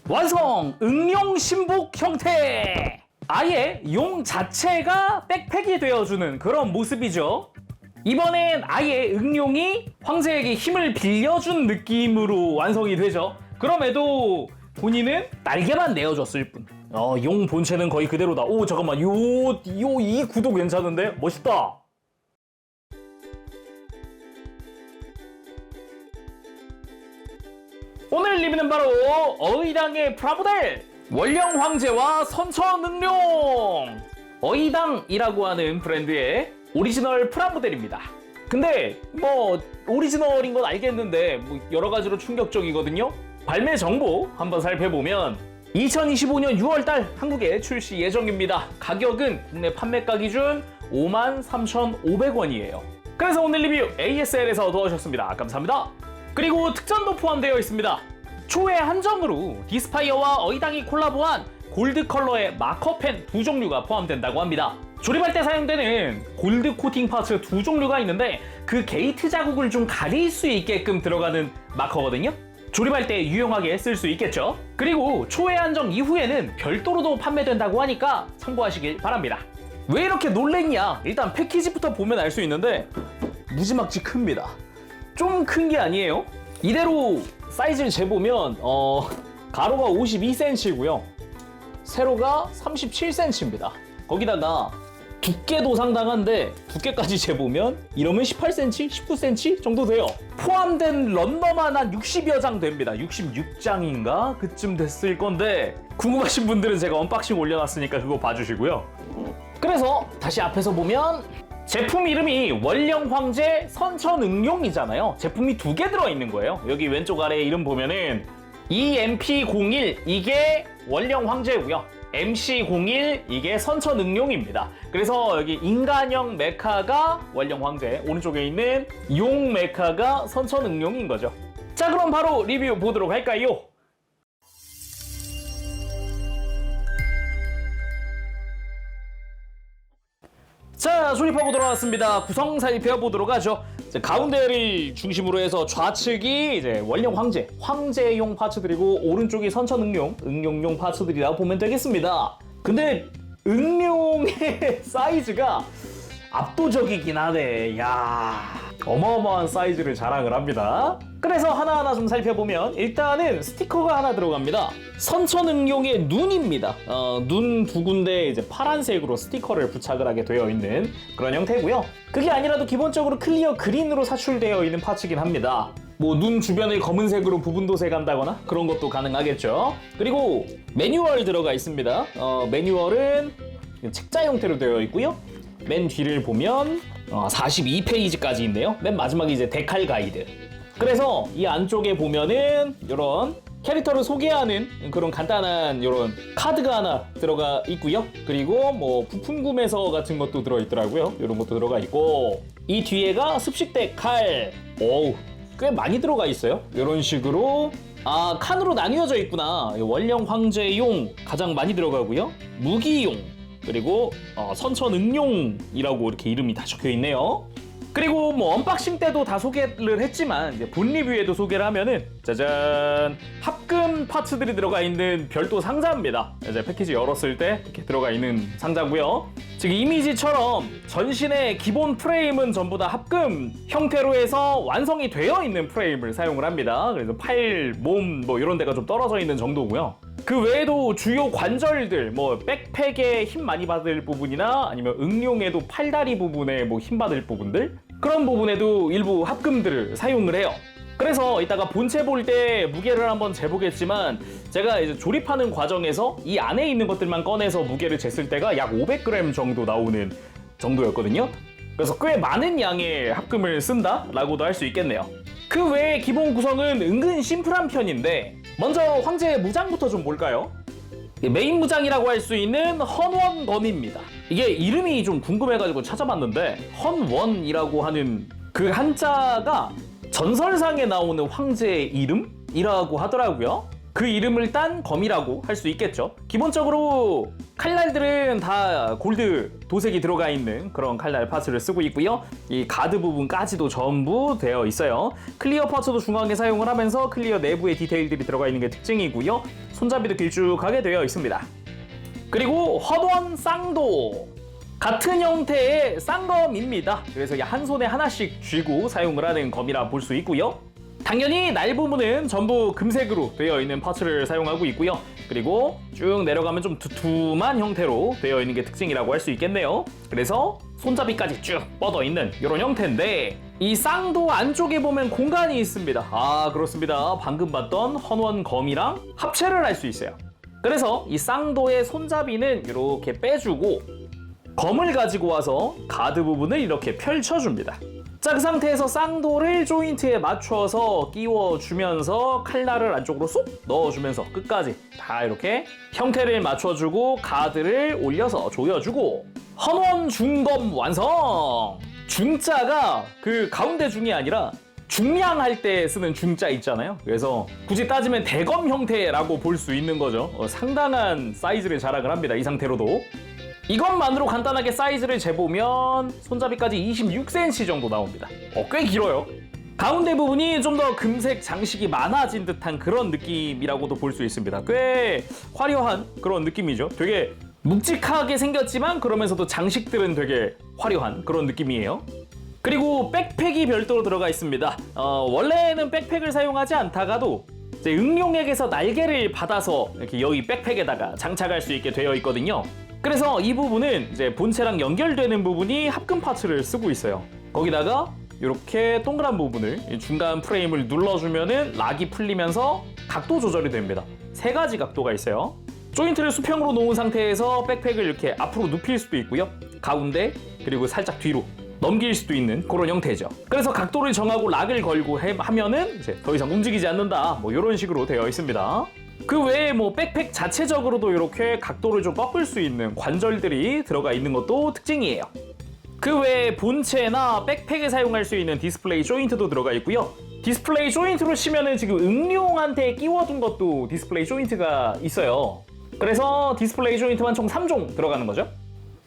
완성! 응용 신복 형태! 아예 용 자체가 백팩이 되어주는 그런 모습이죠. 이번엔 아예 응용이 황제에게 힘을 빌려준 느낌으로 완성이 되죠. 그럼에도 본인은 날개만 내어줬을 뿐. 용 본체는 거의 그대로다. 오, 잠깐만. 이 구도 괜찮은데? 멋있다. 오늘 리뷰는 바로 어의당의 프라모델! 원령 황제와 선처 능룡! 어의당이라고 하는 브랜드의 오리지널 프라모델입니다. 근데 뭐 오리지널인 건 알겠는데 뭐 여러 가지로 충격적이거든요. 발매 정보 한번 살펴보면 2025년 6월달 한국에 출시 예정입니다. 가격은 국내 판매가 기준 53,500원이에요. 그래서 오늘 리뷰 ASL에서 도와주셨습니다. 감사합니다. 그리고 특전도 포함되어 있습니다. 초회 한정으로 디스파이어와 어이당이 콜라보한 골드 컬러의 마커펜 두 종류가 포함된다고 합니다. 조립할 때 사용되는 골드 코팅 파츠 두 종류가 있는데 그 게이트 자국을 좀 가릴 수 있게끔 들어가는 마커거든요. 조립할 때 유용하게 쓸 수 있겠죠. 그리고 초회 한정 이후에는 별도로도 판매된다고 하니까 참고하시길 바랍니다. 왜 이렇게 놀랬냐? 일단 패키지부터 보면 알 수 있는데 무지막지 큽니다. 좀 큰 게 아니에요. 이대로 사이즈를 재보면 가로가 52cm고요. 세로가 37cm입니다. 거기다가 두께도 상당한데 두께까지 재보면 이러면 18cm, 19cm 정도 돼요. 포함된 런너만 한 60여 장 됩니다. 66장인가? 그쯤 됐을 건데 궁금하신 분들은 제가 언박싱 올려놨으니까 그거 봐주시고요. 그래서 다시 앞에서 보면 제품 이름이 원령 황제 선처 능룡이잖아요. 제품이 두 개 들어있는 거예요. 여기 왼쪽 아래 이름 보면은 EMP01 이게 원령 황제고요. MC01 이게 선처 능룡입니다. 그래서 여기 인간형 메카가 원령 황제, 오른쪽에 있는 용 메카가 선처 능룡인 거죠. 자, 그럼 바로 리뷰 보도록 할까요? 자, 조립하고 돌아왔습니다. 구성 살펴보도록 하죠. 이제 가운데를 중심으로 해서 좌측이 이제 원령 황제, 황제용 파츠들이고 오른쪽이 선처 능룡, 응용용 파츠들이라고 보면 되겠습니다. 근데 응용의 사이즈가 압도적이긴 하네. 야, 어마어마한 사이즈를 자랑을 합니다. 그래서 하나하나 좀 살펴보면 일단은 스티커가 하나 들어갑니다. 선처 능룡의 눈입니다. 눈 두 군데 이제 파란색으로 스티커를 부착을 하게 되어 있는 그런 형태고요. 그게 아니라도 기본적으로 클리어 그린으로 사출되어 있는 파츠긴 합니다. 뭐 눈 주변을 검은색으로 부분 도색한다거나 그런 것도 가능하겠죠. 그리고 매뉴얼 들어가 있습니다. 매뉴얼은 책자 형태로 되어 있고요. 맨 뒤를 보면 42페이지까지 있네요. 맨 마지막에 이제 데칼 가이드. 그래서 이 안쪽에 보면은 이런 캐릭터를 소개하는 그런 간단한 이런 카드가 하나 들어가 있고요. 그리고 뭐 부품 구매서 같은 것도 들어있더라고요. 이런 것도 들어가 있고, 이 뒤에가 습식대 칼. 어우, 꽤 많이 들어가 있어요. 이런 식으로 칸으로 나뉘어져 있구나. 원령 황제용 가장 많이 들어가고요. 무기용, 그리고 선처 능룡이라고 이렇게 이름이 다 적혀 있네요. 그리고 뭐 언박싱 때도 다 소개를 했지만 이제 본 리뷰에도 소개를 하면은 짜잔, 합금 파츠들이 들어가 있는 별도 상자입니다. 이제 패키지 열었을 때 이렇게 들어가 있는 상자고요. 지금 이미지처럼 전신의 기본 프레임은 전부 다 합금 형태로 해서 완성이 되어 있는 프레임을 사용을 합니다. 그래서 팔, 몸 뭐 이런 데가 좀 떨어져 있는 정도고요. 그 외에도 주요 관절들, 뭐 백팩에 힘 많이 받을 부분이나 아니면 응용에도 팔다리 부분에 뭐 힘 받을 부분들, 그런 부분에도 일부 합금들을 사용을 해요. 그래서 이따가 본체 볼 때 무게를 한번 재보겠지만 제가 이제 조립하는 과정에서 이 안에 있는 것들만 꺼내서 무게를 쟀을 때가 약 500g 정도 나오는 정도였거든요. 그래서 꽤 많은 양의 합금을 쓴다라고도 할 수 있겠네요. 그 외에 기본 구성은 은근 심플한 편인데 먼저 황제의 무장부터 좀 볼까요? 메인 무장이라고 할 수 있는 헌원검입니다. 이게 이름이 좀 궁금해가지고 찾아봤는데 헌원이라고 하는 그 한자가 전설상에 나오는 황제의 이름이라고 하더라고요. 그 이름을 딴 검이라고 할 수 있겠죠. 기본적으로 칼날들은 다 골드 도색이 들어가 있는 그런 칼날 파츠를 쓰고 있고요. 이 가드 부분까지도 전부 되어 있어요. 클리어 파츠도 중앙에 사용을 하면서 클리어 내부의 디테일들이 들어가 있는 게 특징이고요. 손잡이도 길쭉하게 되어 있습니다. 그리고 헌원 쌍도 같은 형태의 쌍검입니다. 그래서 한 손에 하나씩 쥐고 사용을 하는 검이라 볼 수 있고요. 당연히 날 부분은 전부 금색으로 되어 있는 파츠를 사용하고 있고요. 그리고 쭉 내려가면 좀 두툼한 형태로 되어 있는 게 특징이라고 할 수 있겠네요. 그래서 손잡이까지 쭉 뻗어 있는 이런 형태인데 이 쌍도 안쪽에 보면 공간이 있습니다. 아, 그렇습니다. 방금 봤던 헌원 검이랑 합체를 할 수 있어요. 그래서 이 쌍도의 손잡이는 이렇게 빼주고 검을 가지고 와서 가드 부분을 이렇게 펼쳐줍니다. 자, 그 상태에서 쌍도를 조인트에 맞춰서 끼워주면서 칼날을 안쪽으로 쏙 넣어주면서 끝까지 다 이렇게 형태를 맞춰주고 가드를 올려서 조여주고 헌원 중검 완성! 중자가 그 가운데 중이 아니라 중량할 때 쓰는 중자 있잖아요. 그래서 굳이 따지면 대검 형태라고 볼 수 있는 거죠. 상당한 사이즈를 자랑을 합니다. 이 상태로도. 이것만으로 간단하게 사이즈를 재보면 손잡이까지 26cm 정도 나옵니다. 꽤 길어요. 가운데 부분이 좀 더 금색 장식이 많아진 듯한 그런 느낌이라고도 볼 수 있습니다. 꽤 화려한 그런 느낌이죠. 되게 묵직하게 생겼지만 그러면서도 장식들은 되게 화려한 그런 느낌이에요. 그리고 백팩이 별도로 들어가 있습니다. 원래는 백팩을 사용하지 않다가도 이제 응용액에서 날개를 받아서 이렇게 여기 백팩에다가 장착할 수 있게 되어 있거든요. 그래서 이 부분은 이제 본체랑 연결되는 부분이 합금 파츠를 쓰고 있어요. 거기다가 이렇게 동그란 부분을 중간 프레임을 눌러주면은 락이 풀리면서 각도 조절이 됩니다. 3가지 각도가 있어요. 조인트를 수평으로 놓은 상태에서 백팩을 이렇게 앞으로 눕힐 수도 있고요. 가운데 그리고 살짝 뒤로 넘길 수도 있는 그런 형태죠. 그래서 각도를 정하고 락을 걸고 하면은 이제 더 이상 움직이지 않는다. 뭐 이런 식으로 되어 있습니다. 그 외에 뭐 백팩 자체적으로도 이렇게 각도를 좀 꺾을 수 있는 관절들이 들어가 있는 것도 특징이에요. 그 외에 본체나 백팩에 사용할 수 있는 디스플레이 조인트도 들어가 있고요. 디스플레이 조인트로 치면은 지금 응용한테 끼워둔 것도 디스플레이 조인트가 있어요. 그래서 디스플레이 조인트만 총 3종 들어가는 거죠.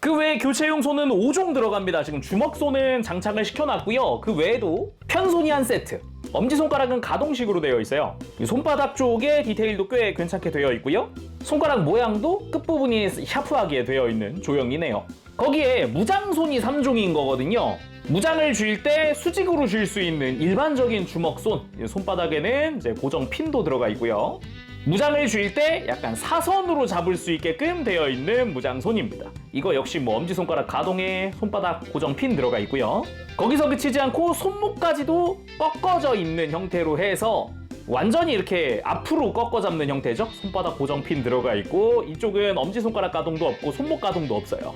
그 외에 교체용 손은 5종 들어갑니다. 지금 주먹손은 장착을 시켜놨고요. 그 외에도 편손이 한 세트, 엄지손가락은 가동식으로 되어 있어요. 이 손바닥 쪽에 디테일도 꽤 괜찮게 되어 있고요. 손가락 모양도 끝부분이 샤프하게 되어 있는 조형이네요. 거기에 무장손이 3종인 거거든요. 무장을 쥘 때 수직으로 쥘 수 있는 일반적인 주먹손, 손바닥에는 이제 고정 핀도 들어가 있고요. 무장을 쥘 때 약간 사선으로 잡을 수 있게끔 되어 있는 무장손입니다. 이거 역시 뭐 엄지손가락 가동에 손바닥 고정 핀 들어가 있고요. 거기서 그치지 않고 손목까지도 꺾어져 있는 형태로 해서 완전히 이렇게 앞으로 꺾어 잡는 형태죠. 손바닥 고정 핀 들어가 있고 이쪽은 엄지손가락 가동도 없고 손목 가동도 없어요.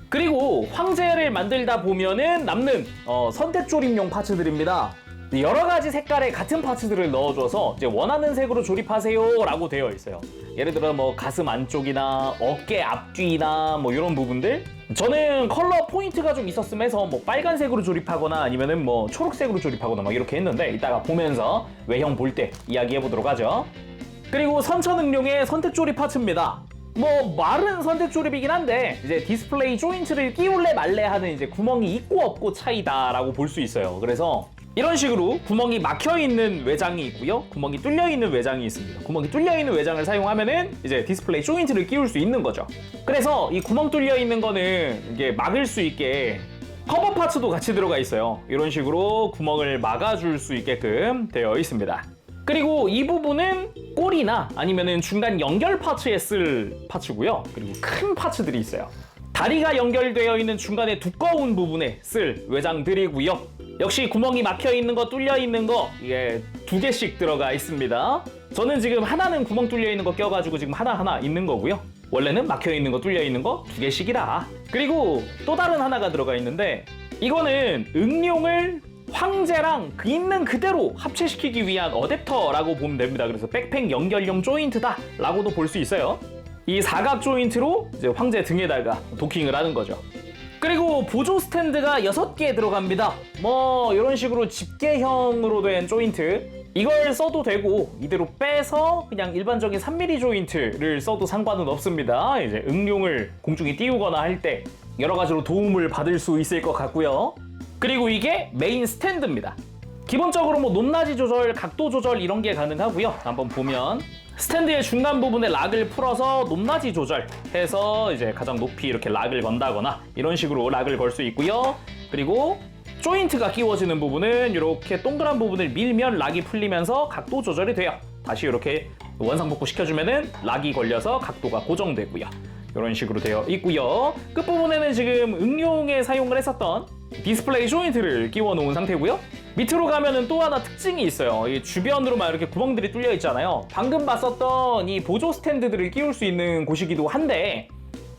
그리고 황제를 만들다 보면은 남는 선택 조립용 파츠들입니다. 여러 가지 색깔의 같은 파츠들을 넣어줘서 이제 원하는 색으로 조립하세요 라고 되어 있어요. 예를 들어 뭐 가슴 안쪽이나 어깨 앞뒤나 뭐 이런 부분들, 저는 컬러 포인트가 좀 있었음 해서 뭐 빨간색으로 조립하거나 아니면은 뭐 초록색으로 조립하거나 막 이렇게 했는데 이따가 보면서 외형 볼 때 이야기해 보도록 하죠. 그리고 선천응용의 선택 조립 파츠입니다. 뭐 말은 선택 조립이긴 한데 이제 디스플레이 조인트를 끼울래 말래 하는 이제 구멍이 있고 없고 차이다라고 볼 수 있어요. 그래서 이런 식으로 구멍이 막혀있는 외장이 있고요. 구멍이 뚫려있는 외장이 있습니다. 구멍이 뚫려있는 외장을 사용하면은 이제 디스플레이 조인트를 끼울 수 있는 거죠. 그래서 이 구멍 뚫려있는 거는 이게 막을 수 있게 커버 파츠도 같이 들어가 있어요. 이런 식으로 구멍을 막아줄 수 있게끔 되어 있습니다. 그리고 이 부분은 꼬리나 아니면은 중간 연결 파츠에 쓸 파츠고요. 그리고 큰 파츠들이 있어요. 다리가 연결되어 있는 중간에 두꺼운 부분에 쓸 외장들이고요. 역시 구멍이 막혀 있는 거, 뚫려 있는 거 이게 2개씩 들어가 있습니다. 저는 지금 하나는 구멍 뚫려 있는 거 껴가지고 지금 하나 있는 거고요. 원래는 막혀 있는 거, 뚫려 있는 거 2개씩이라. 그리고 또 다른 하나가 들어가 있는데 이거는 응용을 황제랑 그 있는 그대로 합체시키기 위한 어댑터라고 보면 됩니다. 그래서 백팩 연결용 조인트다 라고도 볼 수 있어요. 이 사각 조인트로 이제 황제 등에다가 도킹을 하는 거죠. 그리고 보조 스탠드가 6개 들어갑니다. 뭐 이런 식으로 집게형으로 된 조인트, 이걸 써도 되고 이대로 빼서 그냥 일반적인 3mm 조인트를 써도 상관은 없습니다. 이제 응용을 공중에 띄우거나 할 때 여러 가지로 도움을 받을 수 있을 것 같고요. 그리고 이게 메인 스탠드입니다. 기본적으로 뭐 높낮이 조절, 각도 조절 이런 게 가능하고요. 한번 보면 스탠드의 중간 부분에 락을 풀어서 높낮이 조절해서 이제 가장 높이 이렇게 락을 건다거나 이런 식으로 락을 걸 수 있고요. 그리고 조인트가 끼워지는 부분은 이렇게 동그란 부분을 밀면 락이 풀리면서 각도 조절이 돼요. 다시 이렇게 원상복구 시켜주면은 락이 걸려서 각도가 고정되고요. 이런 식으로 되어 있고요. 끝부분에는 지금 응용에 사용을 했었던 디스플레이 조인트를 끼워 놓은 상태고요. 밑으로 가면은 또 하나 특징이 있어요. 이 주변으로 막 이렇게 구멍들이 뚫려 있잖아요. 방금 봤었던 이 보조 스탠드들을 끼울 수 있는 곳이기도 한데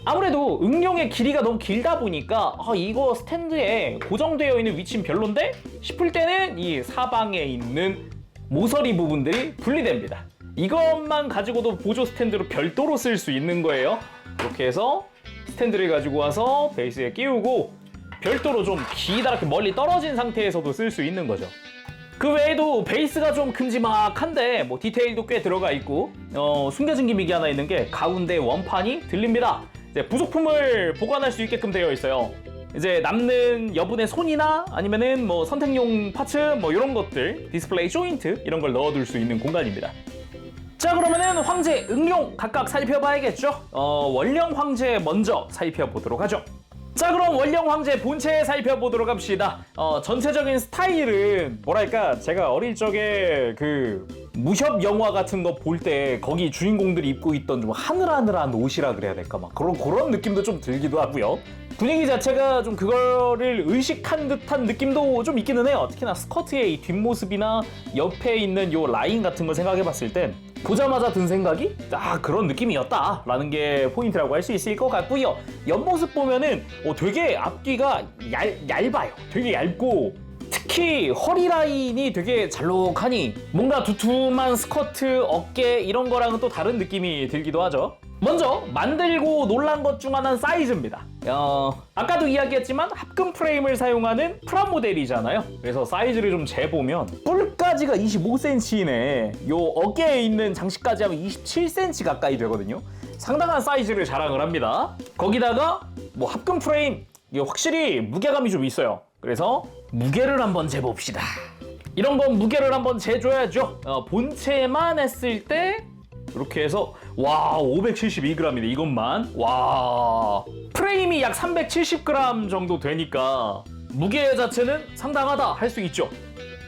아무래도 응용의 길이가 너무 길다 보니까 이거 스탠드에 고정되어 있는 위치는 별론데 싶을 때는 이 사방에 있는 모서리 부분들이 분리됩니다. 이것만 가지고도 보조 스탠드로 별도로 쓸 수 있는 거예요. 이렇게 해서 스탠드를 가지고 와서 베이스에 끼우고 별도로 좀 기다랗게 멀리 떨어진 상태에서도 쓸 수 있는 거죠. 그 외에도 베이스가 좀 큼지막한데 뭐 디테일도 꽤 들어가 있고 숨겨진 기믹이 하나 있는 게 가운데 원판이 들립니다. 이제 부속품을 보관할 수 있게끔 되어 있어요. 이제 남는 여분의 손이나 아니면은 뭐 선택용 파츠 뭐 이런 것들, 디스플레이 조인트 이런 걸 넣어둘 수 있는 공간입니다. 자, 그러면은 황제, 응용 각각 살펴봐야겠죠? 원령 황제 먼저 살펴보도록 하죠. 자, 그럼 원령 황제 본체 살펴보도록 합시다. 전체적인 스타일은 뭐랄까, 제가 어릴 적에 그 무협 영화 같은 거 볼 때 거기 주인공들이 입고 있던 좀 하늘하늘한 옷이라 그래야 될까, 막 그런 느낌도 좀 들기도 하고요. 분위기 자체가 좀 그거를 의식한 듯한 느낌도 좀 있기는 해요. 특히나 스커트의 이 뒷모습이나 옆에 있는 요 라인 같은 걸 생각해 봤을 땐 보자마자 든 생각이 그런 느낌이었다 라는 게 포인트라고 할 수 있을 것 같고요. 옆모습 보면은 되게 앞뒤가 얇아요. 되게 얇고 특히 허리 라인이 되게 잘록하니 뭔가 두툼한 스커트, 어깨 이런 거랑은 또 다른 느낌이 들기도 하죠. 먼저 만들고 놀란 것 중 하나는 사이즈입니다. 아까도 이야기했지만 합금 프레임을 사용하는 프라모델이잖아요. 그래서 사이즈를 좀 재보면 뿔까지가 25cm이네. 요 어깨에 있는 장식까지 하면 27cm 가까이 되거든요. 상당한 사이즈를 자랑을 합니다. 거기다가 뭐 합금 프레임 이게 확실히 무게감이 좀 있어요. 그래서 무게를 한번 재봅시다. 이런 건 무게를 한번 재줘야죠. 본체만 했을 때 이렇게 해서 572g이네. 이것만. 프레임이 약 370g 정도 되니까 무게 자체는 상당하다 할 수 있죠.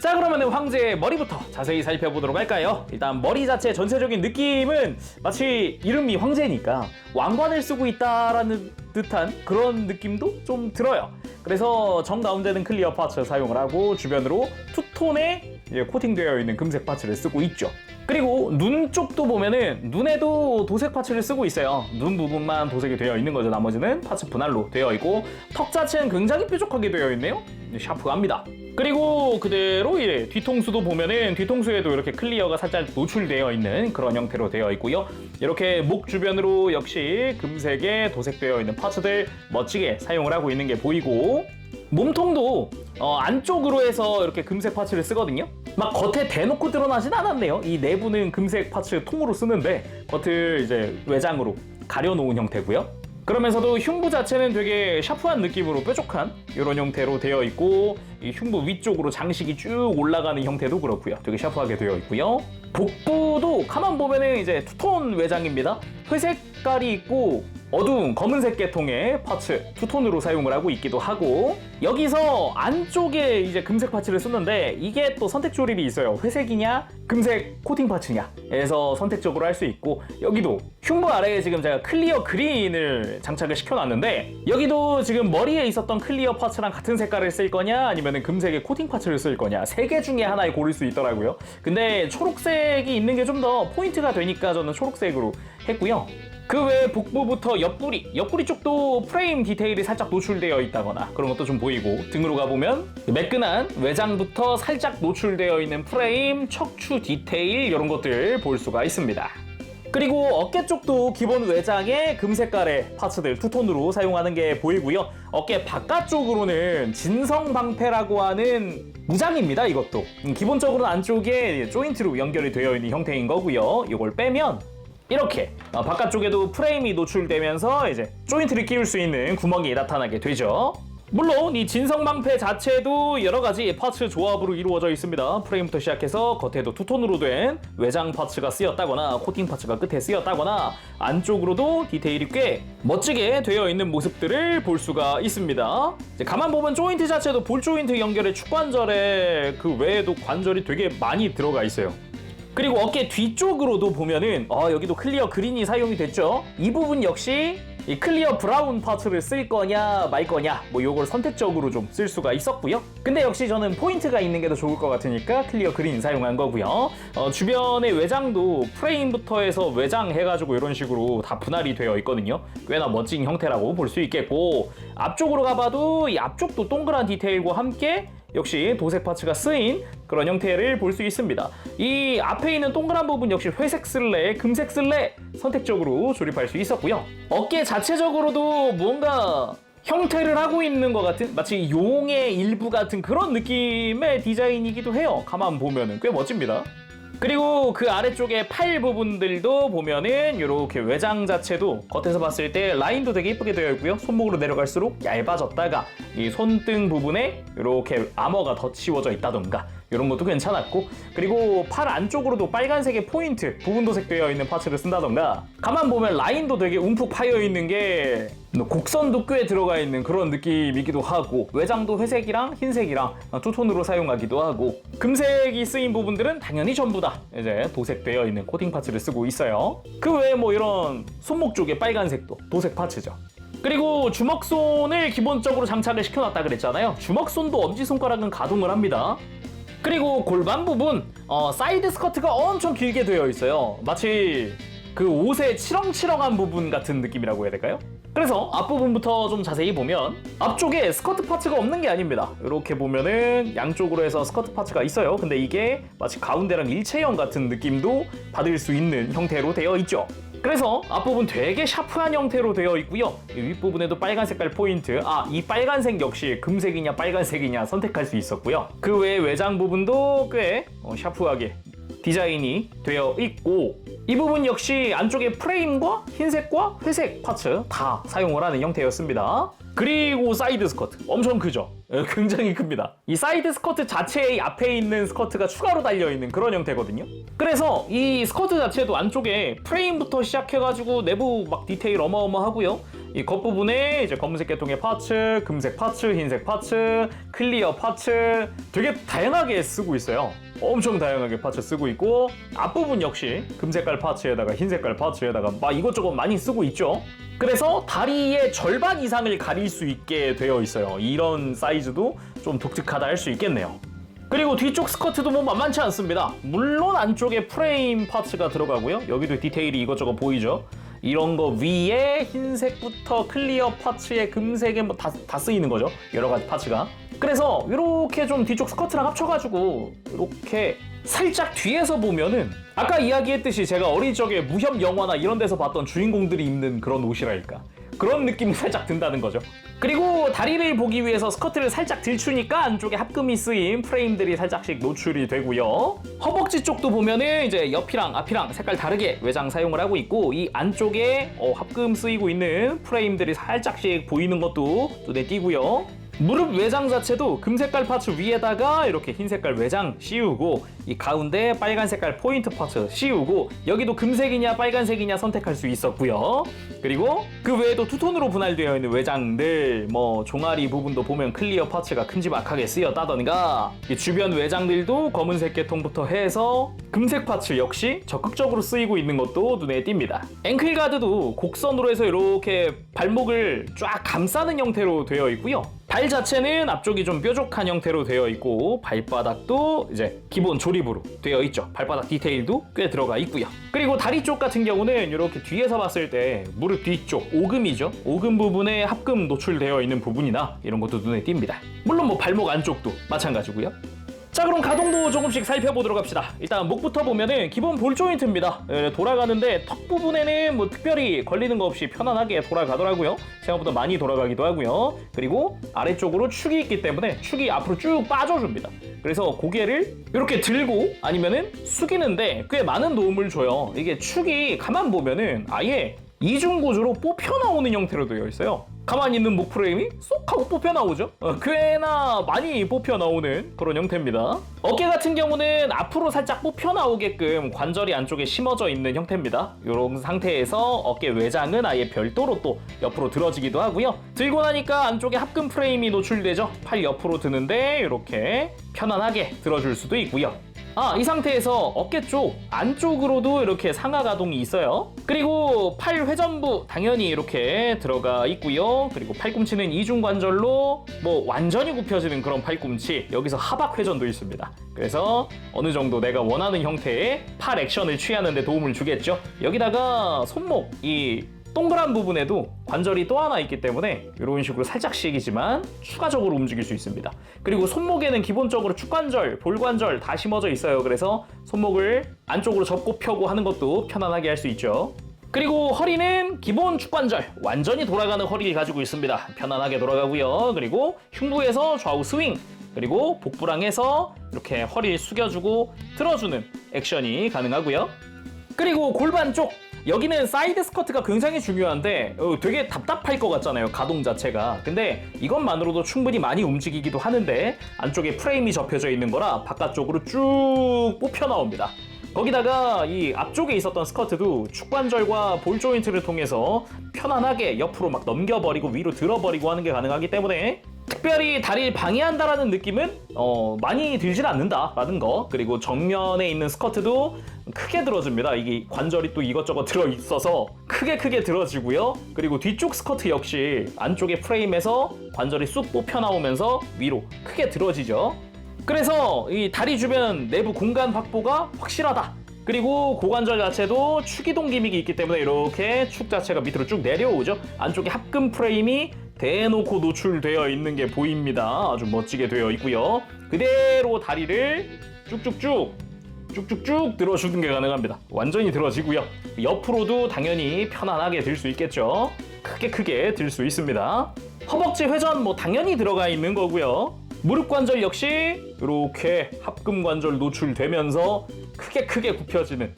자, 그러면 황제의 머리부터 자세히 살펴보도록 할까요? 일단 머리 자체 전체적인 느낌은 마치 이름이 황제니까 왕관을 쓰고 있다라는 듯한 그런 느낌도 좀 들어요. 그래서 정가운데는 클리어 파츠 사용을 하고 주변으로 투톤에 코팅되어 있는 금색 파츠를 쓰고 있죠. 그리고 눈 쪽도 보면은 눈에도 도색 파츠를 쓰고 있어요. 눈 부분만 도색이 되어 있는 거죠. 나머지는 파츠 분할로 되어 있고 턱 자체는 굉장히 뾰족하게 되어 있네요. 샤프합니다. 그리고 그대로 뒤통수도 보면은 뒤통수에도 이렇게 클리어가 살짝 노출되어 있는 그런 형태로 되어 있고요. 이렇게 목 주변으로 역시 금색에 도색되어 있는 파츠들 멋지게 사용을 하고 있는 게 보이고 몸통도 안쪽으로 해서 이렇게 금색 파츠를 쓰거든요. 막 겉에 대놓고 드러나진 않았네요. 이 내부는 금색 파츠 통으로 쓰는데 겉을 이제 외장으로 가려놓은 형태고요. 그러면서도 흉부 자체는 되게 샤프한 느낌으로 뾰족한 이런 형태로 되어 있고 이 흉부 위쪽으로 장식이 쭉 올라가는 형태도 그렇고요. 되게 샤프하게 되어 있고요. 복부도 가만 보면은 이제 투톤 외장입니다. 회색 색깔이 있고 어두운 검은색 계통의 파츠 투톤으로 사용을 하고 있기도 하고 여기서 안쪽에 이제 금색 파츠를 썼는데 이게 또 선택 조립이 있어요. 회색이냐 금색 코팅 파츠냐 해서 선택적으로 할 수 있고 여기도 흉부 아래에 지금 제가 클리어 그린을 장착을 시켜놨는데 여기도 지금 머리에 있었던 클리어 파츠랑 같은 색깔을 쓸 거냐 아니면 금색의 코팅 파츠를 쓸 거냐 세 개 중에 하나에 고를 수 있더라고요. 근데 초록색이 있는 게 좀 더 포인트가 되니까 저는 초록색으로 했고요. 그 외에 복부부터 옆구리 쪽도 프레임 디테일이 살짝 노출되어 있다거나 그런 것도 좀 보이고 등으로 가보면 매끈한 외장부터 살짝 노출되어 있는 프레임, 척추 디테일 이런 것들 볼 수가 있습니다. 그리고 어깨 쪽도 기본 외장에 금색깔의 파츠들 투톤으로 사용하는 게 보이고요. 어깨 바깥쪽으로는 진성방패라고 하는 무장입니다. 이것도 기본적으로 안쪽에 조인트로 연결이 되어 있는 형태인 거고요. 이걸 빼면 이렇게 바깥쪽에도 프레임이 노출되면서 이제 조인트를 끼울 수 있는 구멍이 나타나게 되죠. 물론 이 진성망패 자체도 여러가지 파츠 조합으로 이루어져 있습니다. 프레임부터 시작해서 겉에도 투톤으로 된 외장 파츠가 쓰였다거나 코팅 파츠가 끝에 쓰였다거나 안쪽으로도 디테일이 꽤 멋지게 되어 있는 모습들을 볼 수가 있습니다. 이제 가만 보면 조인트 자체도 볼 조인트 연결의 축관절에 그 외에도 관절이 되게 많이 들어가 있어요. 그리고 어깨 뒤쪽으로도 보면은 여기도 클리어 그린이 사용이 됐죠. 이 부분 역시 이 클리어 브라운 파츠를 쓸 거냐 말 거냐 뭐 요걸 선택적으로 좀 쓸 수가 있었고요. 근데 역시 저는 포인트가 있는 게 더 좋을 것 같으니까 클리어 그린 사용한 거고요. 주변의 외장도 프레임부터 해서 외장 해가지고 이런 식으로 다 분할이 되어 있거든요. 꽤나 멋진 형태라고 볼 수 있겠고, 앞쪽으로 가봐도 이 앞쪽도 동그란 디테일과 함께 역시 도색 파츠가 쓰인 그런 형태를 볼 수 있습니다. 이 앞에 있는 동그란 부분 역시 회색 쓸래, 금색 쓸래 선택적으로 조립할 수 있었고요. 어깨 자체적으로도 뭔가 형태를 하고 있는 것 같은, 마치 용의 일부 같은 그런 느낌의 디자인이기도 해요. 가만 보면은 꽤 멋집니다. 그리고 그 아래쪽에 팔 부분들도 보면은 이렇게 외장 자체도 겉에서 봤을 때 라인도 되게 이쁘게 되어 있고요. 손목으로 내려갈수록 얇아졌다가 이 손등 부분에 이렇게 아머가 덧씌워져 있다던가 이런 것도 괜찮았고, 그리고 팔 안쪽으로도 빨간색의 포인트 부분 도색되어 있는 파츠를 쓴다던가, 가만 보면 라인도 되게 움푹 파여 있는 게 곡선도 꽤 들어가 있는 그런 느낌이기도 하고, 외장도 회색이랑 흰색이랑 투톤으로 사용하기도 하고, 금색이 쓰인 부분들은 당연히 전부 다 이제 도색되어 있는 코팅 파츠를 쓰고 있어요. 그 외에 뭐 이런 손목 쪽에 빨간색도 도색 파츠죠. 그리고 주먹손을 기본적으로 장착을 시켜놨다 그랬잖아요. 주먹손도 엄지손가락은 가동을 합니다. 그리고 골반 부분 사이드 스커트가 엄청 길게 되어 있어요. 마치 그 옷의 치렁치렁한 부분 같은 느낌이라고 해야 될까요? 그래서 앞부분부터 좀 자세히 보면 앞쪽에 스커트 파츠가 없는 게 아닙니다. 이렇게 보면은 양쪽으로 해서 스커트 파츠가 있어요. 근데 이게 마치 가운데랑 일체형 같은 느낌도 받을 수 있는 형태로 되어 있죠. 그래서 앞부분 되게 샤프한 형태로 되어 있고요. 이 윗부분에도 빨간 색깔 포인트, 이 빨간색 역시 금색이냐 빨간색이냐 선택할 수 있었고요. 그 외에 외장 부분도 꽤 샤프하게 디자인이 되어 있고, 이 부분 역시 안쪽에 프레임과 흰색과 회색 파츠 다 사용을 하는 형태였습니다. 그리고 사이드 스커트 엄청 크죠? 굉장히 큽니다. 이 사이드 스커트 자체의 앞에 있는 스커트가 추가로 달려있는 그런 형태거든요. 그래서 이 스커트 자체도 안쪽에 프레임부터 시작해가지고 내부 막 디테일 어마어마하고요. 이 겉부분에 이제 검은색 계통의 파츠, 금색 파츠, 흰색 파츠, 클리어 파츠 되게 다양하게 쓰고 있어요. 엄청 다양하게 파츠 쓰고 있고, 앞부분 역시 금색깔 파츠에다가 흰색깔 파츠에다가 막 이것저것 많이 쓰고 있죠. 그래서 다리의 절반 이상을 가릴 수 있게 되어 있어요. 이런 사이즈도 좀 독특하다 할 수 있겠네요. 그리고 뒤쪽 스커트도 뭐 만만치 않습니다. 물론 안쪽에 프레임 파츠가 들어가고요. 여기도 디테일이 이것저것 보이죠. 이런 거 위에 흰색부터 클리어 파츠에 금색에 뭐 다 쓰이는 거죠. 여러 가지 파츠가. 그래서 이렇게 좀 뒤쪽 스커트랑 합쳐가지고 이렇게 살짝 뒤에서 보면은 아까 이야기했듯이 제가 어린 적에 무협 영화나 이런 데서 봤던 주인공들이 입는 그런 옷이랄까, 그런 느낌이 살짝 든다는 거죠. 그리고 다리를 보기 위해서 스커트를 살짝 들추니까 안쪽에 합금이 쓰인 프레임들이 살짝씩 노출이 되고요. 허벅지 쪽도 보면은 이제 옆이랑 앞이랑 색깔 다르게 외장 사용을 하고 있고, 이 안쪽에 합금 쓰이고 있는 프레임들이 살짝씩 보이는 것도 눈에 띄고요. 무릎 외장 자체도 금색깔 파츠 위에다가 이렇게 흰색깔 외장 씌우고, 이 가운데 빨간 색깔 포인트 파츠 씌우고, 여기도 금색이냐 빨간색이냐 선택할 수 있었고요. 그리고 그 외에도 투톤으로 분할되어 있는 외장들, 뭐 종아리 부분도 보면 클리어 파츠가 큼지막하게 쓰였다던가, 이 주변 외장들도 검은색 계통부터 해서 금색 파츠 역시 적극적으로 쓰이고 있는 것도 눈에 띕니다. 앵클 가드도 곡선으로 해서 이렇게 발목을 쫙 감싸는 형태로 되어 있고요. 발 자체는 앞쪽이 좀 뾰족한 형태로 되어 있고, 발바닥도 이제 기본 조립으로 되어 있죠. 발바닥 디테일도 꽤 들어가 있고요. 그리고 다리 쪽 같은 경우는 이렇게 뒤에서 봤을 때 무릎 뒤쪽 오금이죠. 오금 부분에 합금 노출되어 있는 부분이나 이런 것도 눈에 띕니다. 물론 뭐 발목 안쪽도 마찬가지고요. 자, 그럼 가동도 조금씩 살펴보도록 합시다. 일단 목부터 보면은 기본 볼 조인트입니다. 돌아가는데 턱 부분에는 뭐 특별히 걸리는 거 없이 편안하게 돌아가더라고요. 생각보다 많이 돌아가기도 하고요. 그리고 아래쪽으로 축이 있기 때문에 축이 앞으로 쭉 빠져줍니다. 그래서 고개를 이렇게 들고 아니면은 숙이는데 꽤 많은 도움을 줘요. 이게 축이 가만 보면은 아예 이중 구조로 뽑혀 나오는 형태로 되어 있어요. 가만히 있는 목 프레임이 쏙 하고 뽑혀 나오죠. 꽤나 많이 뽑혀 나오는 그런 형태입니다. 어깨 같은 경우는 앞으로 살짝 뽑혀 나오게끔 관절이 안쪽에 심어져 있는 형태입니다. 이런 상태에서 어깨 외장은 아예 별도로 또 옆으로 들어지기도 하고요. 들고 나니까 안쪽에 합금 프레임이 노출되죠. 팔 옆으로 드는데 이렇게 편안하게 들어줄 수도 있고요. 이 상태에서 어깨 쪽 안쪽으로도 이렇게 상하 가동이 있어요. 그리고 팔 회전부 당연히 이렇게 들어가 있고요. 그리고 팔꿈치는 이중관절로 뭐 완전히 굽혀지는 그런 팔꿈치, 여기서 하박 회전도 있습니다. 그래서 어느 정도 내가 원하는 형태의 팔 액션을 취하는 데 도움을 주겠죠. 여기다가 손목, 이 동그란 부분에도 관절이 또 하나 있기 때문에 이런 식으로 살짝씩이지만 추가적으로 움직일 수 있습니다. 그리고 손목에는 기본적으로 축관절, 볼관절 다 심어져 있어요. 그래서 손목을 안쪽으로 접고 펴고 하는 것도 편안하게 할 수 있죠. 그리고 허리는 기본 축관절, 완전히 돌아가는 허리를 가지고 있습니다. 편안하게 돌아가고요. 그리고 흉부에서 좌우 스윙, 그리고 복부랑해서 이렇게 허리를 숙여주고 틀어주는 액션이 가능하고요. 그리고 골반 쪽, 여기는 사이드 스쿼트가 굉장히 중요한데 되게 답답할 것 같잖아요, 가동 자체가. 근데 이것만으로도 충분히 많이 움직이기도 하는데 안쪽에 프레임이 접혀져 있는 거라 바깥쪽으로 쭉 뽑혀 나옵니다. 거기다가 이 앞쪽에 있었던 스쿼트도 축관절과 볼 조인트를 통해서 편안하게 옆으로 막 넘겨버리고 위로 들어버리고 하는 게 가능하기 때문에 특별히 다리를 방해한다라는 느낌은 많이 들진 않는다라는 거. 그리고 정면에 있는 스쿼트도 크게 들어줍니다. 이게 관절이 또 이것저것 들어있어서 크게 들어지고요. 그리고 뒤쪽 스쿼트 역시 안쪽에 프레임에서 관절이 쑥 뽑혀 나오면서 위로 크게 들어지죠. 그래서 이 다리 주변 내부 공간 확보가 확실하다. 그리고 고관절 자체도 축이동 기믹이 있기 때문에 이렇게 축 자체가 밑으로 쭉 내려오죠. 안쪽에 합금 프레임이 대놓고 노출되어 있는 게 보입니다. 아주 멋지게 되어 있고요. 그대로 다리를 쭉쭉쭉 들어주는 게 가능합니다. 완전히 들어지고요. 옆으로도 당연히 편안하게 들 수 있겠죠. 크게 들 수 있습니다. 허벅지 회전 뭐 당연히 들어가 있는 거고요. 무릎 관절 역시 이렇게 합금 관절 노출되면서 크게 굽혀지는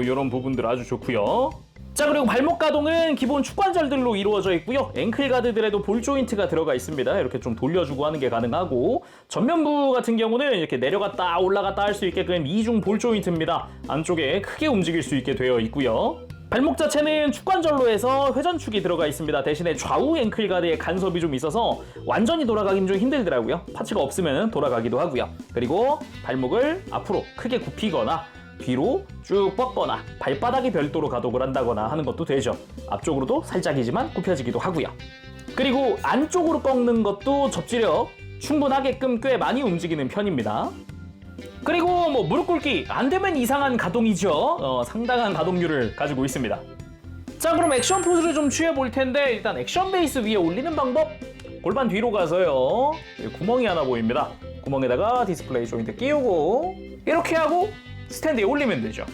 이런 부분들 아주 좋고요. 자, 그리고 발목 가동은 기본 축관절들로 이루어져 있고요. 앵클 가드들에도 볼 조인트가 들어가 있습니다. 이렇게 좀 돌려주고 하는 게 가능하고, 전면부 같은 경우는 이렇게 내려갔다 올라갔다 할 수 있게끔 이중 볼 조인트입니다. 안쪽에 크게 움직일 수 있게 되어 있고요. 발목 자체는 축관절로 해서 회전축이 들어가 있습니다. 대신에 좌우 앵클 가드에 간섭이 좀 있어서 완전히 돌아가긴 좀 힘들더라고요. 파츠가 없으면 돌아가기도 하고요. 그리고 발목을 앞으로 크게 굽히거나 뒤로 쭉 뻗거나 발바닥이 별도로 가동을 한다거나 하는 것도 되죠. 앞쪽으로도 살짝이지만 굽혀지기도 하고요. 그리고 안쪽으로 꺾는 것도 접지력 충분하게끔 꽤 많이 움직이는 편입니다. 그리고 뭐 무릎 꿇기 안 되면 이상한 가동이죠. 상당한 가동률을 가지고 있습니다. 자, 그럼 액션 포즈를 좀 취해 볼 텐데, 일단 액션 베이스 위에 올리는 방법, 골반 뒤로 가서요. 여기 구멍이 하나 보입니다. 구멍에다가 디스플레이 조인트 끼우고 이렇게 하고 스탠드에 올리면 되죠.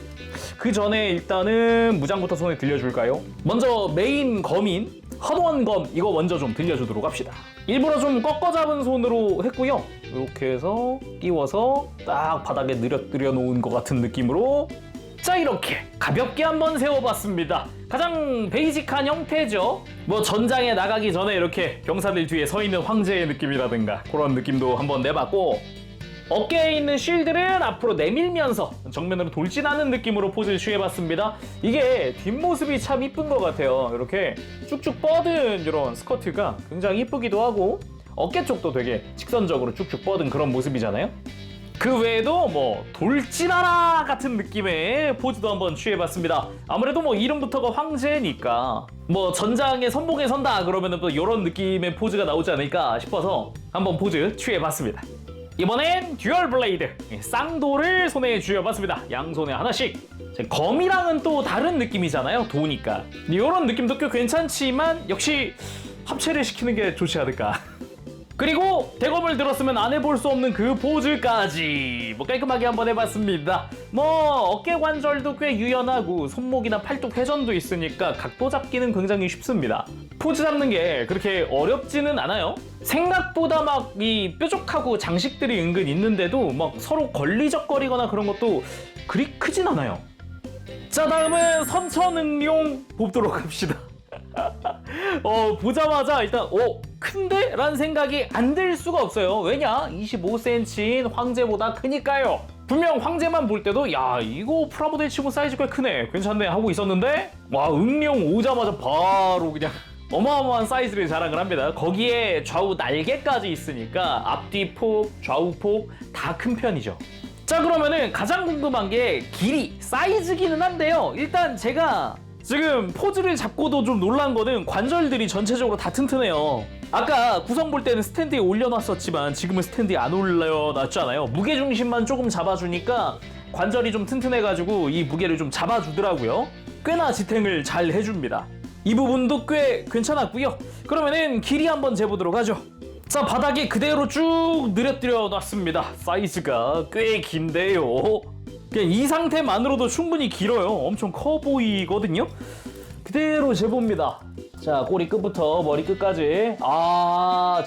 그 전에 일단은 무장부터 손에 들려줄까요? 먼저 메인 검인 헛원검, 이거 먼저 좀 들려주도록 합시다. 일부러 좀 꺾어 잡은 손으로 했고요. 이렇게 해서 끼워서 딱 바닥에 느려 놓은 것 같은 느낌으로, 자, 이렇게 가볍게 한번 세워봤습니다. 가장 베이직한 형태죠. 뭐 전장에 나가기 전에 이렇게 병사들 뒤에 서 있는 황제의 느낌이라든가 그런 느낌도 한번 내봤고, 어깨에 있는 쉴드를 앞으로 내밀면서 정면으로 돌진하는 느낌으로 포즈를 취해봤습니다. 이게 뒷모습이 참 이쁜 것 같아요. 이렇게 쭉쭉 뻗은 이런 스커트가 굉장히 이쁘기도 하고, 어깨 쪽도 되게 직선적으로 쭉쭉 뻗은 그런 모습이잖아요. 그 외에도 뭐 돌진하라 같은 느낌의 포즈도 한번 취해봤습니다. 아무래도 뭐 이름부터가 황제니까 뭐 전장에 선봉에 선다 그러면 또 이런 느낌의 포즈가 나오지 않을까 싶어서 한번 포즈 취해봤습니다. 이번엔 듀얼 블레이드 쌍도를 손에 쥐어봤습니다. 양손에 하나씩. 검이랑은 또 다른 느낌이잖아요, 도니까. 이런 느낌도 꽤 괜찮지만 역시 합체를 시키는 게 좋지 않을까. 그리고 대검을 들었으면 안 해볼 수 없는 그 포즈까지 뭐 깔끔하게 한번 해봤습니다. 뭐 어깨 관절도 꽤 유연하고 손목이나 팔뚝 회전도 있으니까 각도 잡기는 굉장히 쉽습니다. 포즈 잡는 게 그렇게 어렵지는 않아요. 생각보다 막 이 뾰족하고 장식들이 은근 있는데도 막 서로 걸리적거리거나 그런 것도 그리 크진 않아요. 자, 다음은 선천응용 보도록 합시다. 보자마자 일단 큰데? 라는 생각이 안 들 수가 없어요. 왜냐? 25cm인 황제보다 크니까요. 분명 황제만 볼 때도 야, 이거 프라모델 치고 사이즈 꽤 크네, 괜찮네 하고 있었는데, 와, 응용 오자마자 바로 그냥 어마어마한 사이즈를 자랑을 합니다. 거기에 좌우 날개까지 있으니까 앞뒤 폭, 좌우 폭 다 큰 편이죠. 자, 그러면은 가장 궁금한 게 길이, 사이즈기는 한데요. 일단 제가 지금 포즈를 잡고도 좀 놀란 거는 관절들이 전체적으로 다 튼튼해요. 아까 구성 볼 때는 스탠드에 올려놨었지만 지금은 스탠드에 안 올려놨잖아요. 무게중심만 조금 잡아주니까 관절이 좀 튼튼해가지고 이 무게를 좀 잡아주더라고요. 꽤나 지탱을 잘 해줍니다. 이 부분도 꽤 괜찮았고요. 그러면은 길이 한번 재보도록 하죠. 자, 바닥에 그대로 쭉 늘어뜨려 놨습니다. 사이즈가 꽤 긴데요. 그냥 이 상태만으로도 충분히 길어요. 엄청 커 보이거든요. 그대로 재봅니다. 자, 꼬리 끝부터 머리 끝까지.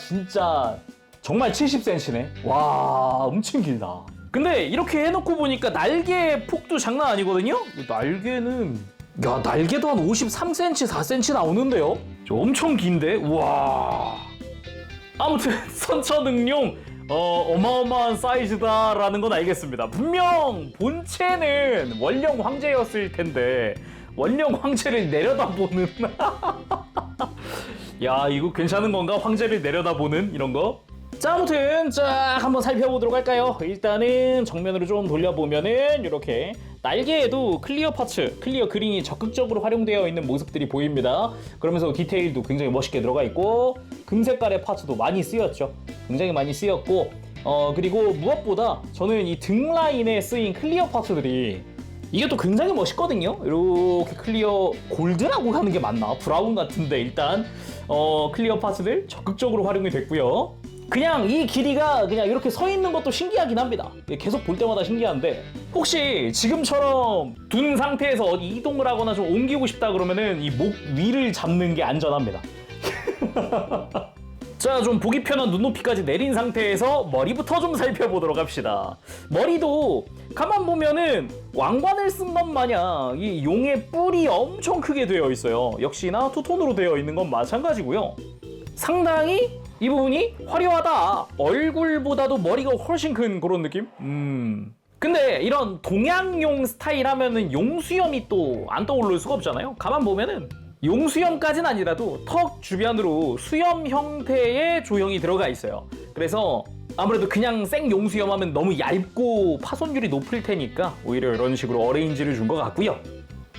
진짜 정말 70cm네. 와, 엄청 길다. 근데 이렇게 해놓고 보니까 날개 폭도 장난 아니거든요. 날개는, 야, 날개도 한 53cm, 4cm 나오는데요. 엄청 긴데. 우와. 아무튼 선천응용 어마어마한 사이즈다라는 건 알겠습니다. 분명 본체는 원령 황제였을 텐데 원령 황제를 내려다보는 야, 이거 괜찮은 건가? 황제를 내려다보는 이런 거? 자, 아무튼 쫙 한번 살펴보도록 할까요? 일단은 정면으로 좀 돌려보면은 이렇게 날개에도 클리어 파츠, 클리어 그린이 적극적으로 활용되어 있는 모습들이 보입니다. 그러면서 디테일도 굉장히 멋있게 들어가 있고 금색깔의 파츠도 많이 쓰였죠. 굉장히 많이 쓰였고 그리고 무엇보다 저는 이 등 라인에 쓰인 클리어 파츠들이 이게 또 굉장히 멋있거든요. 이렇게 클리어 골드라고 하는 게 맞나? 브라운 같은데 일단 클리어 파츠들 적극적으로 활용이 됐고요. 그냥 이 길이가 그냥 이렇게 서 있는 것도 신기하긴 합니다. 계속 볼 때마다 신기한데 혹시 지금처럼 둔 상태에서 어디 이동을 하거나 좀 옮기고 싶다 그러면은 이 목 위를 잡는 게 안전합니다. 자, 좀 보기 편한 눈높이까지 내린 상태에서 머리부터 좀 살펴보도록 합시다. 머리도 가만 보면은 왕관을 쓴 것 마냥 이 용의 뿔이 엄청 크게 되어 있어요. 역시나 투톤으로 되어 있는 건 마찬가지고요. 상당히 이 부분이 화려하다. 얼굴보다도 머리가 훨씬 큰 그런 느낌? 근데 이런 동양용 스타일 하면은 용수염이 또 안 떠오를 수가 없잖아요. 가만 보면은 용수염까지는 아니라도 턱 주변으로 수염 형태의 조형이 들어가 있어요. 그래서 아무래도 그냥 생 용수염 하면 너무 얇고 파손율이 높을 테니까 오히려 이런 식으로 어레인지를 준 것 같고요.